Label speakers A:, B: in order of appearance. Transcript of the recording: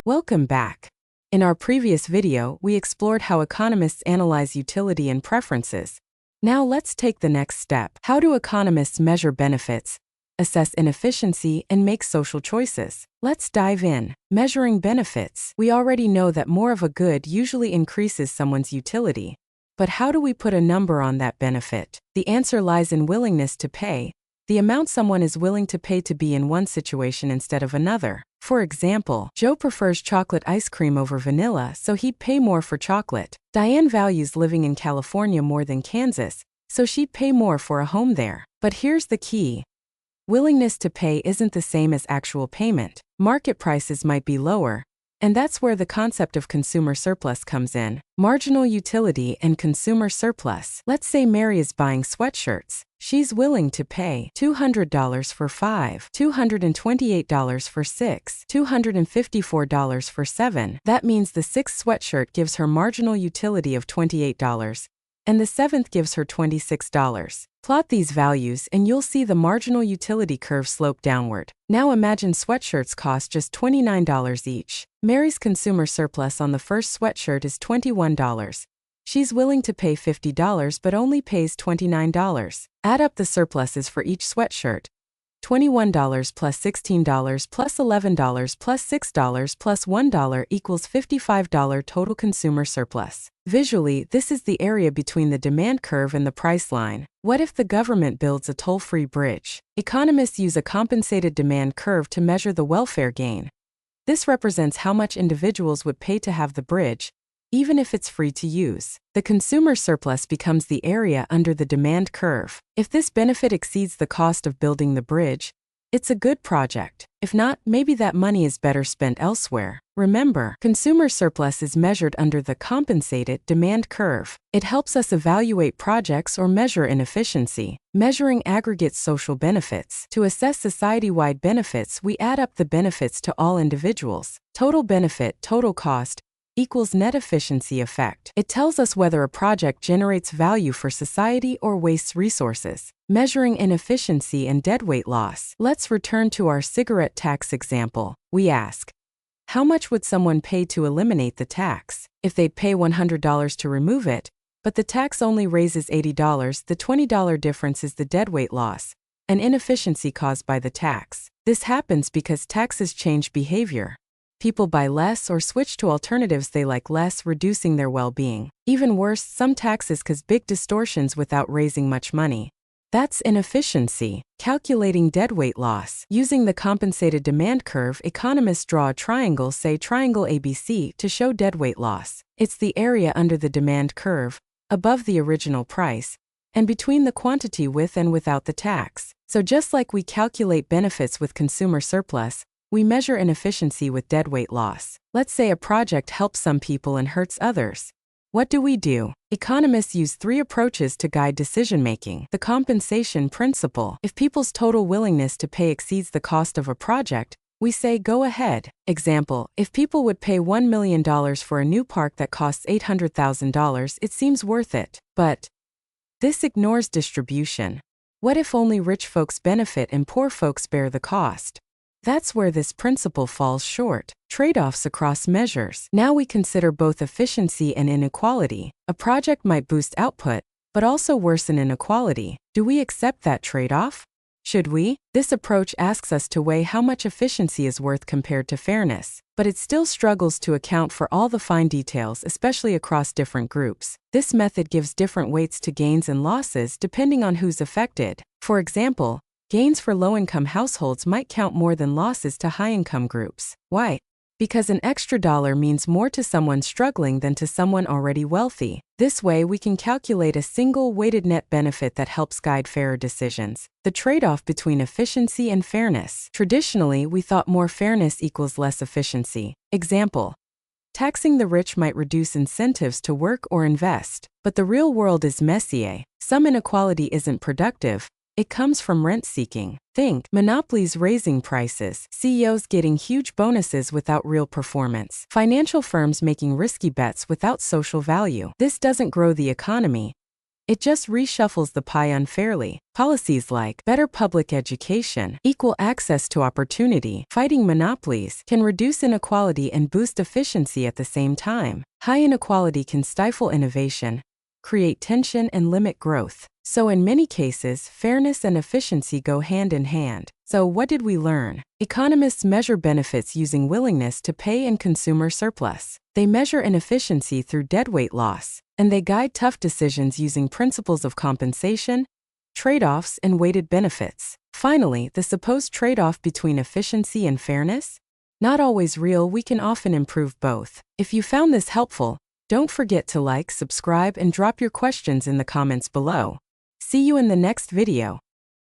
A: Welcome back. In our previous video, we explored how economists analyze utility and preferences. Now let's take the next step. How do economists measure benefits, assess inefficiency, and make social choices? Let's dive in. Measuring benefits. We already know that more of a good usually increases someone's utility. But how do we put a number on that benefit? The answer lies in willingness to pay, the amount someone is willing to pay to be in one situation instead of another. For example, Joe prefers chocolate ice cream over vanilla, so he'd pay more for chocolate. Diane values living in California more than Kansas, so she'd pay more for a home there. But here's the key. Willingness to pay isn't the same as actual payment. Market prices might be lower, and that's where the concept of consumer surplus comes in. Marginal utility and consumer surplus. Let's say Mary is buying sweatshirts. She's willing to pay $200 for 5, $228 for 6, $254 for 7. That means the 6th sweatshirt gives her marginal utility of $28, and the 7th gives her $26. Plot these values and you'll see the marginal utility curve slope downward. Now imagine sweatshirts cost just $29 each. Mary's consumer surplus on the first sweatshirt is $21. She's willing to pay $50 but only pays $29. Add up the surpluses for each sweatshirt. $21 plus $16 plus $11 plus $6 plus $1 equals $55 total consumer surplus. Visually, this is the area between the demand curve and the price line. What if the government builds a toll-free bridge? Economists use a compensated demand curve to measure the welfare gain. This represents how much individuals would pay to have the bridge, even if it's free to use. The consumer surplus becomes the area under the demand curve. If this benefit exceeds the cost of building the bridge, it's a good project. If not, maybe that money is better spent elsewhere. Remember, consumer surplus is measured under the compensated demand curve. It helps us evaluate projects or measure inefficiency. Measuring aggregate social benefits. To assess society-wide benefits, we add up the benefits to all individuals. Total benefit, total cost, equals net efficiency effect. It tells us whether a project generates value for society or wastes resources. Measuring inefficiency and deadweight loss. Let's return to our cigarette tax example. We ask, how much would someone pay to eliminate the tax? If they'd pay $100 to remove it, but the tax only raises $80, the $20 difference is the deadweight loss, an inefficiency caused by the tax. This happens because taxes change behavior. People buy less or switch to alternatives they like less, reducing their well-being. Even worse, some taxes cause big distortions without raising much money. That's inefficiency. Calculating deadweight loss. Using the compensated demand curve, economists draw a triangle, say triangle ABC, to show deadweight loss. It's the area under the demand curve, above the original price, and between the quantity with and without the tax. So just like we calculate benefits with consumer surplus, we measure inefficiency with deadweight loss. Let's say a project helps some people and hurts others. What do? Economists use 3 approaches to guide decision-making. The compensation principle. If people's total willingness to pay exceeds the cost of a project, we say go ahead. Example, if people would pay $1 million for a new park that costs $800,000, it seems worth it. But this ignores distribution. What if only rich folks benefit and poor folks bear the cost? That's where this principle falls short. Trade-offs across measures. Now we consider both efficiency and inequality. A project might boost output, but also worsen inequality. Do we accept that trade-off? Should we? This approach asks us to weigh how much efficiency is worth compared to fairness, but it still struggles to account for all the fine details, especially across different groups. This method gives different weights to gains and losses depending on who's affected. For example, gains for low-income households might count more than losses to high-income groups. Why? Because an extra dollar means more to someone struggling than to someone already wealthy. This way, we can calculate a single weighted net benefit that helps guide fairer decisions. The trade-off between efficiency and fairness. Traditionally, we thought more fairness equals less efficiency. Example, taxing the rich might reduce incentives to work or invest. But the real world is messy. Some inequality isn't productive. It comes from rent-seeking. Think monopolies raising prices, CEOs getting huge bonuses without real performance, financial firms making risky bets without social value. This doesn't grow the economy. It just reshuffles the pie unfairly. Policies like better public education, equal access to opportunity, fighting monopolies can reduce inequality and boost efficiency at the same time. High inequality can stifle innovation, create tension, and limit growth. So in many cases, fairness and efficiency go hand in hand. So what did we learn? Economists measure benefits using willingness to pay and consumer surplus. They measure inefficiency through deadweight loss, and they guide tough decisions using principles of compensation, trade-offs, and weighted benefits. Finally, the supposed trade-off between efficiency and fairness? Not always real. We can often improve both. If you found this helpful, don't forget to like, subscribe, and drop your questions in the comments below. See you in the next video.